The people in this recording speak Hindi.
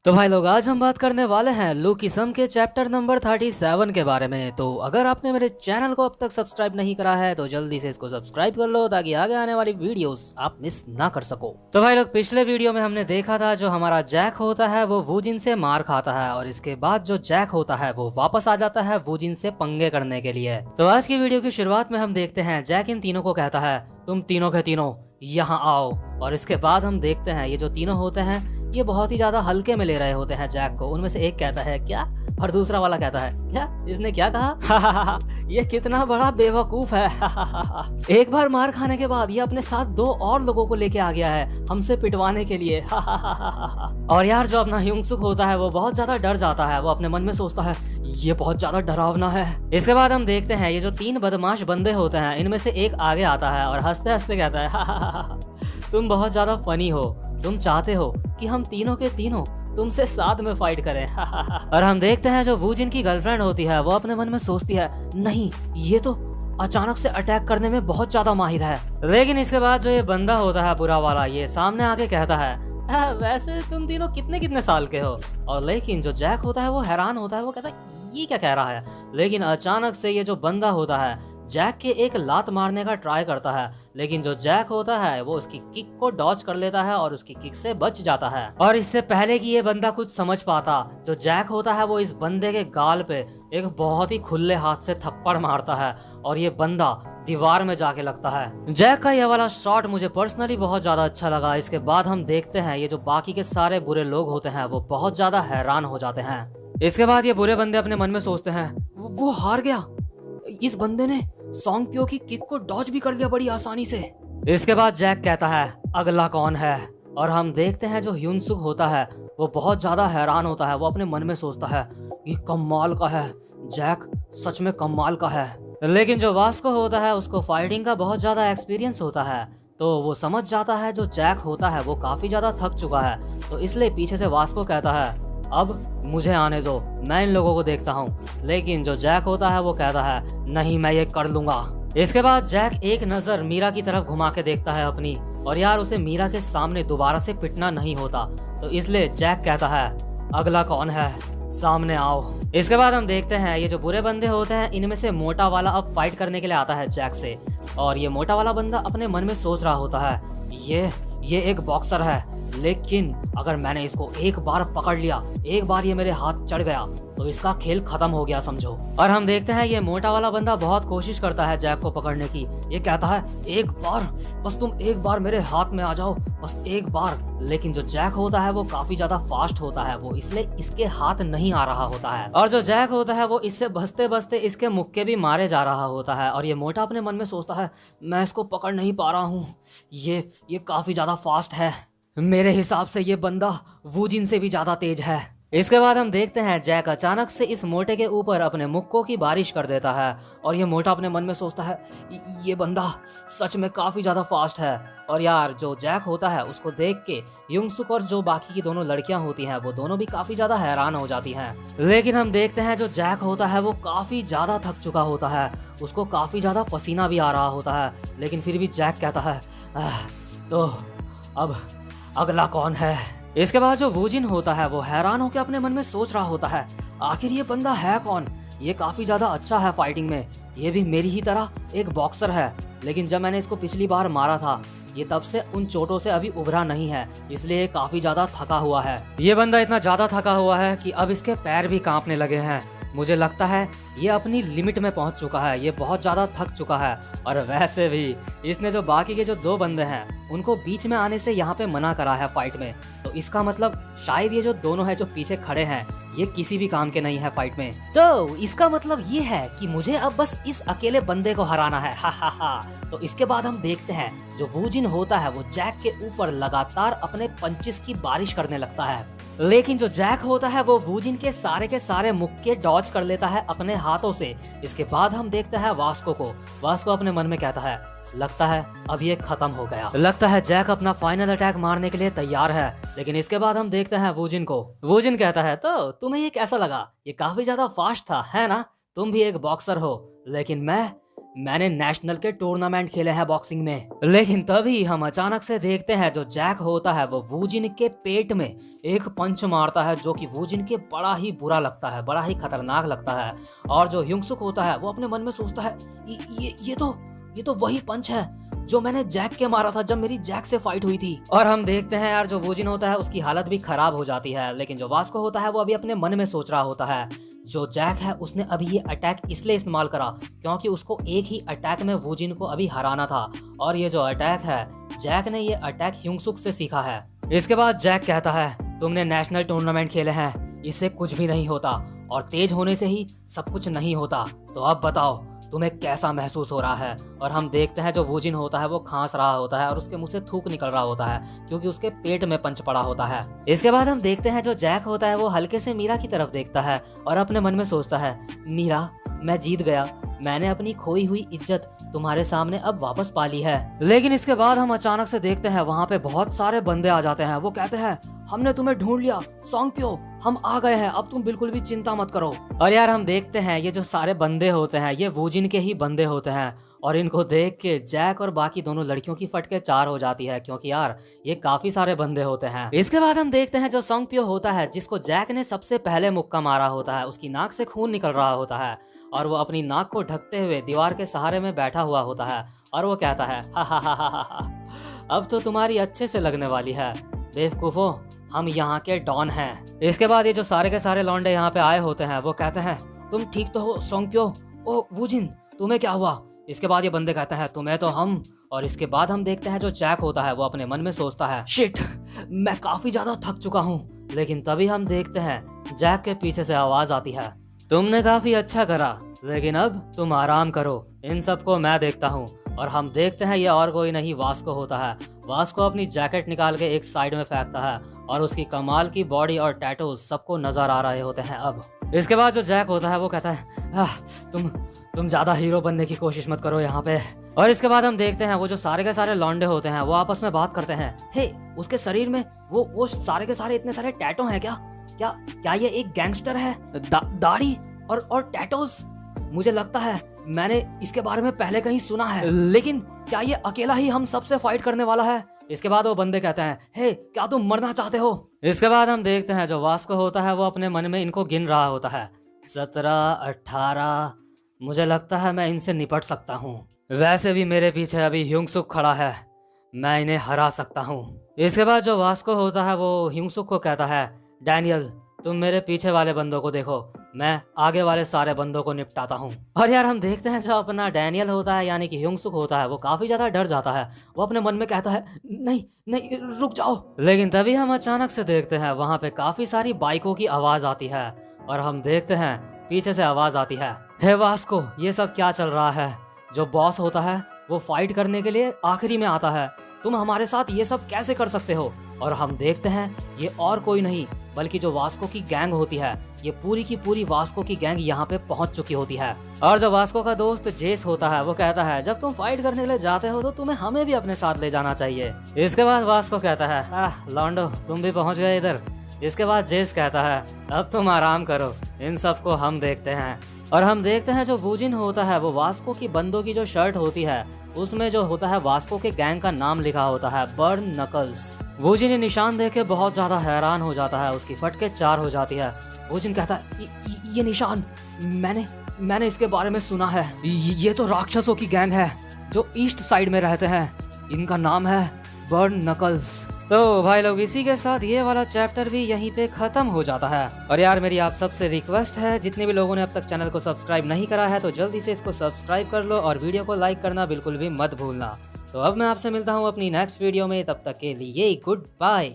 तो भाई लोग आज हम बात करने वाले हैं लूकिज्म के चैप्टर नंबर 37 के बारे में। तो अगर आपने मेरे चैनल को अब तक सब्सक्राइब नहीं करा है तो जल्दी से इसको सब्सक्राइब कर लो ताकि आगे आने वाली वीडियोस आप मिस ना कर सको। तो भाई लोग पिछले वीडियो में हमने देखा था जो हमारा जैक होता है वो वूजिन से मार खाता है और इसके बाद जो जैक होता है वो वापस आ जाता है वूजिन से पंगे करने के लिए। तो आज की वीडियो की शुरुआत में हम देखते हैं जैक इन तीनों को कहता है तुम तीनों के तीनों यहाँ आओ। और इसके बाद हम देखते हैं ये जो तीनों होते हैं ये बहुत ही ज्यादा हल्के में ले रहे होते हैं जैक को। उनमें से एक कहता है क्या और दूसरा वाला कहता है क्या इसने क्या कहा ये कितना बड़ा बेवकूफ है एक बार मार खाने के बाद ये अपने साथ दो और लोगों को लेके आ गया है हमसे पिटवाने के लिए और यार जो अपना ह्यूंगसुक होता है वो बहुत ज्यादा डर जाता है। वो अपने मन में सोचता है ये बहुत ज्यादा डरावना है। इसके बाद हम देखते हैं ये जो तीन बदमाश बंदे होते हैं इनमें से एक आगे आता है और हंसते हंसते कहता है तुम बहुत ज्यादा फनी हो, तुम चाहते हो कि हम तीनों के तीनों तुमसे साथ में फाइट करें और हम देखते हैं जो वूजिन की गर्लफ्रेंड होती है वो अपने मन में सोचती है नहीं ये तो अचानक से अटैक करने में बहुत ज्यादा माहिर है। लेकिन इसके बाद जो ये बंदा होता है बुरा वाला ये सामने आके कहता है वैसे तुम तीनों कितने कितने साल के हो। और लेकिन जो जैक होता है वो हैरान होता है, वो कहता है ये क्या कह रहा है। लेकिन अचानक से ये जो बंदा होता है जैक के एक लात मारने का ट्राई करता है, लेकिन जो जैक होता है वो उसकी किक को डॉज कर लेता है और उसकी किक से बच जाता है। और इससे पहले कि ये बंदा कुछ समझ पाता जो जैक होता है वो इस बंदे के गाल पे एक बहुत ही खुले हाथ से थप्पड़ मारता है और ये बंदा दीवार में जाके लगता है। जैक का ये वाला शॉट मुझे पर्सनली बहुत ज्यादा अच्छा लगा। इसके बाद हम देखते हैं ये जो बाकी के सारे बुरे लोग होते हैं वो बहुत ज्यादा हैरान हो जाते हैं। इसके बाद ये बुरे बंदे अपने मन में सोचते हैं वो हार गया, इस बंदे ने सॉन्ग पियो की किक को डॉज भी कर लिया बड़ी आसानी से। इसके बाद जैक कहता है अगला कौन है। और हम देखते हैं जो ह्यूनसुक होता है वो बहुत ज्यादा हैरान होता है। वो अपने मन में सोचता है ये कमाल का है, जैक सच में कमाल का है। लेकिन जो वास्को होता है उसको फाइटिंग का बहुत ज्यादा एक्सपीरियंस होता है तो वो समझ जाता है जो जैक होता है वो काफी ज्यादा थक चुका है। तो इसलिए पीछे से वास्को कहता है अब मुझे आने दो, मैं इन लोगों को देखता हूँ। लेकिन जो जैक होता है वो कहता है नहीं मैं ये कर लूंगा। इसके बाद जैक एक नजर मीरा की तरफ घुमा के देखता है अपनी, और यार उसे मीरा के सामने दोबारा से पिटना नहीं होता। तो इसलिए जैक कहता है अगला कौन है, सामने आओ। इसके बाद हम देखते हैं ये जो बुरे बंदे होते हैं इनमें से मोटा वाला अब फाइट करने के लिए आता है जैक से। और ये मोटा वाला बंदा अपने मन में सोच रहा होता है ये एक बॉक्सर है, लेकिन अगर मैंने इसको एक बार पकड़ लिया, एक बार ये मेरे हाथ चढ़ गया तो इसका खेल खत्म हो गया समझो। और हम देखते हैं ये मोटा वाला बंदा बहुत कोशिश करता है जैक को पकड़ने की। ये कहता है एक बार, बस तुम एक बार मेरे हाथ में आ जाओ, बस एक बार। लेकिन जो जैक होता है वो काफी ज्यादा फास्ट होता है, वो इसलिए इसके हाथ नहीं आ रहा होता है। और जो जैक होता है वो इससे बचते बचते इसके मुक्के भी मारे जा रहा होता है। और ये मोटा अपने मन में सोचता है मैं इसको पकड़ नहीं पा रहा हूँ, ये काफी ज्यादा फास्ट है, मेरे हिसाब से ये बंदा वूजिन से भी ज्यादा तेज है। इसके बाद हम देखते हैं जैक अचानक से इस मोटे के ऊपर अपने मुक्कों की बारिश कर देता है। और ये मोटा अपने मन में सोचता है ये बंदा सच में काफी ज्यादा फास्ट है। और यार जो जैक होता है उसको देख के ह्यूंगसुक और जो बाकी की दोनों लड़कियां होती हैं वो दोनों भी काफी ज्यादा हैरान हो जाती हैं। लेकिन हम देखते हैं जो जैक होता है वो काफी ज्यादा थक चुका होता है, उसको काफी ज्यादा पसीना भी आ रहा होता है। लेकिन फिर भी जैक कहता है तो अब अगला कौन है। इसके बाद जो वूजिन होता है वो हैरान होकर अपने मन में सोच रहा होता है आखिर ये बंदा है कौन, ये काफी ज्यादा अच्छा है फाइटिंग में, ये भी मेरी ही तरह एक बॉक्सर है। लेकिन जब मैंने इसको पिछली बार मारा था ये तब से उन चोटों से अभी उभरा नहीं है, इसलिए काफी ज्यादा थका हुआ है। ये बंदा इतना ज्यादा थका हुआ है कि अब इसके पैर भी कांपने लगे हैं। मुझे लगता है ये अपनी लिमिट में पहुंच चुका है, ये बहुत ज्यादा थक चुका है। और वैसे भी इसने जो बाकी के जो दो बंदे हैं उनको बीच में आने से यहाँ पे मना करा है फाइट में। तो इसका मतलब शायद ये जो दोनों है जो पीछे खड़े हैं ये किसी भी काम के नहीं है फाइट में। तो इसका मतलब ये है कि मुझे अब बस इस अकेले बंदे को हराना है। हा। तो इसके बाद हम देखते हैं जो वूजिन होता है वो जैक के ऊपर लगातार अपने पंचेस की बारिश करने लगता है। लेकिन जो जैक होता है वो वूजिन के सारे मुक्के डॉज कर लेता है अपने हाथों से। इसके बाद हम देखते हैं वास्को को। वास्को अपने मन में कहता है लगता है अब ये खत्म हो गया, लगता है जैक अपना फाइनल अटैक मारने के लिए तैयार है। लेकिन इसके बाद हम देखते हैं वूजिन को। वूजिन कहता है तो तुम्हें ये कैसा लगा, ये काफी ज्यादा फास्ट था है ना, तुम भी एक बॉक्सर हो, लेकिन मैंने नेशनल के टूर्नामेंट खेले हैं बॉक्सिंग में। लेकिन तभी हम अचानक से देखते हैं जो जैक होता है वो वूजिन के पेट में एक पंच मारता है, जो कि वूजिन के बड़ा ही बुरा लगता है, बड़ा ही खतरनाक लगता है। और जो ह्यूंगसुक होता है वो अपने मन में सोचता है ये तो वही पंच है जो मैंने जैक के मारा था जब मेरी जैक से फाइट हुई थी। और हम देखते हैं यार जो वूजिन होता है उसकी हालत भी खराब हो जाती है। लेकिन जो वास्को होता है वो अभी अपने मन में सोच रहा होता है जो जैक है उसने अभी ये अटैक इसलिए इस्तेमाल करा क्योंकि उसको एक ही अटैक में वूजिन को अभी हराना था। और ये जो अटैक है जैक ने ये अटैक ह्यूंगसुक से सीखा है। इसके बाद जैक कहता है तुमने नेशनल टूर्नामेंट खेले हैं, इससे कुछ भी नहीं होता और तेज होने से ही सब कुछ नहीं होता। तो अब बताओ तुम्हें कैसा महसूस हो रहा है। और हम देखते हैं जो वूजिन होता है वो खांस रहा होता है और उसके मुंह से थूक निकल रहा होता है क्योंकि उसके पेट में पंच पड़ा होता है। इसके बाद हम देखते हैं जो जैक होता है वो हल्के से मीरा की तरफ देखता है और अपने मन में सोचता है मीरा मैं जीत गया, मैंने अपनी खोई हुई इज्जत तुम्हारे सामने अब वापस पा ली है। लेकिन इसके बाद हम अचानक से देखते हैं वहाँ पे बहुत सारे बंदे आ जाते हैं। वो कहते हैं हमने तुम्हें ढूंढ लिया सोंगप्यो, हम आ गए हैं, अब तुम बिल्कुल भी चिंता मत करो। और यार हम देखते हैं ये जो सारे बंदे होते हैं ये वूजिन के ही बंदे होते हैं। और इनको देख के जैक और बाकी दोनों लड़कियों की फटके चार हो जाती है क्योंकि यार ये काफी सारे बंदे होते हैं। इसके बाद हम देखते हैं जो सोंगप्यो होता है जिसको जैक ने सबसे पहले मुक्का मारा होता है, उसकी नाक से खून निकल रहा होता है और वो अपनी नाक को ढकते हुए दीवार के सहारे में बैठा हुआ होता है और वो कहता है हा अब तो तुम्हारी अच्छे से लगने वाली है बेवकूफो, हम यहाँ के डॉन हैं। इसके बाद ये जो सारे के सारे लौंडे यहाँ पे आए होते हैं वो कहते हैं तुम ठीक तो हो सोंगप्यो? ओ वूजिन तुम्हें क्या हुआ? इसके बाद ये बंदे कहते हैं तुम्हें तो हम। और इसके बाद हम देखते हैं जो जैक होता है वो अपने मन में सोचता है शिट मैं काफी ज्यादा थक चुका हूँ। लेकिन तभी हम देखते हैं जैक के पीछे से आवाज आती है तुमने काफी अच्छा करा लेकिन अब तुम आराम करो, इन सबको मैं देखता हूँ। और हम देखते हैं ये और कोई नहीं वास्को होता है। वास्को अपनी जैकेट निकाल के एक साइड में फेंकता है और उसकी कमाल की बॉडी और टैटूज सबको नजर आ रहे होते हैं अब। इसके बाद जो जैक होता है वो कहता है तुम ज्यादा हीरो बनने की कोशिश मत करो यहाँ पे। और इसके बाद हम देखते हैं वो जो सारे के सारे लौंडे होते हैं वो आपस में बात करते हैं हे उसके शरीर में वो सारे के सारे इतने सारे टैटू हैं क्या ये एक गैंगस्टर है? दाढ़ी और टैटूज, मुझे लगता है मैंने इसके बारे में पहले कहीं सुना है, लेकिन क्या ये अकेला ही हम सबसे फाइट करने वाला है? इसके बाद वो बंदे कहते हैं हे क्या तुम मरना चाहते हो? इसके बाद हम देखते हैं जो वास्को होता है वो अपने मन में इनको गिन रहा होता है 17, 18, मुझे लगता है मैं इनसे निपट सकता हूँ। वैसे भी मेरे पीछे अभी ह्यूंगसुक खड़ा है, मैं इन्हें हरा सकता हूँ। इसके बाद जो वास्को होता है वो ह्यूंगसुक को कहता है डैनियल तुम मेरे पीछे वाले बंदों को देखो, मैं आगे वाले सारे बंदों को निपटाता हूँ। और यार हम देखते हैं जो अपना डैनियल होता है यानी कि ह्यूंगसुक होता है वो काफी ज्यादा डर जाता है। वो अपने मन में कहता है नहीं रुक जाओ। लेकिन तभी हम अचानक से देखते हैं वहाँ पे काफी सारी बाइकों की आवाज आती है और हम देखते हैं पीछे से आवाज आती है हे वास्को ये सब क्या चल रहा है? जो बॉस होता है वो फाइट करने के लिए आखिरी में आता है, तुम हमारे साथ ये सब कैसे कर सकते हो? और हम देखते हैं ये और कोई नहीं बल्कि जो वास्को की गैंग होती है, ये पूरी की पूरी वास्को की गैंग यहाँ पे पहुंच चुकी होती है। और जो वास्को का दोस्त जेस होता है वो कहता है जब तुम फाइट करने के लिए जाते हो तो तुम्हें हमें भी अपने साथ ले जाना चाहिए। इसके बाद वास्को कहता है लॉन्डो तुम भी पहुंच गए इधर। इसके बाद जेस कहता है अब तुम आराम करो, इन सबको हम देखते हैं। और हम देखते हैं जो वूजिन होता है वो वास्को की बंदों की जो शर्ट होती है उसमें जो होता है वास्को के गैंग का नाम लिखा होता है बर्न नकल्स। वूजिन ये निशान देख के बहुत ज्यादा हैरान हो जाता है, उसकी फटके चार हो जाती है। वूजिन कहता है ये निशान मैंने इसके बारे में सुना है, ये तो राक्षसों की गैंग है जो ईस्ट साइड में रहते हैं, इनका नाम है बर्न नकल्स। तो भाई लोग इसी के साथ ये वाला चैप्टर भी यहीं पे खत्म हो जाता है। और यार मेरी आप सबसे रिक्वेस्ट है जितने भी लोगों ने अब तक चैनल को सब्सक्राइब नहीं करा है तो जल्दी से इसको सब्सक्राइब कर लो और वीडियो को लाइक करना बिल्कुल भी मत भूलना। तो अब मैं आपसे मिलता हूँ अपनी नेक्स्ट वीडियो में, तब तक के लिए गुड बाय।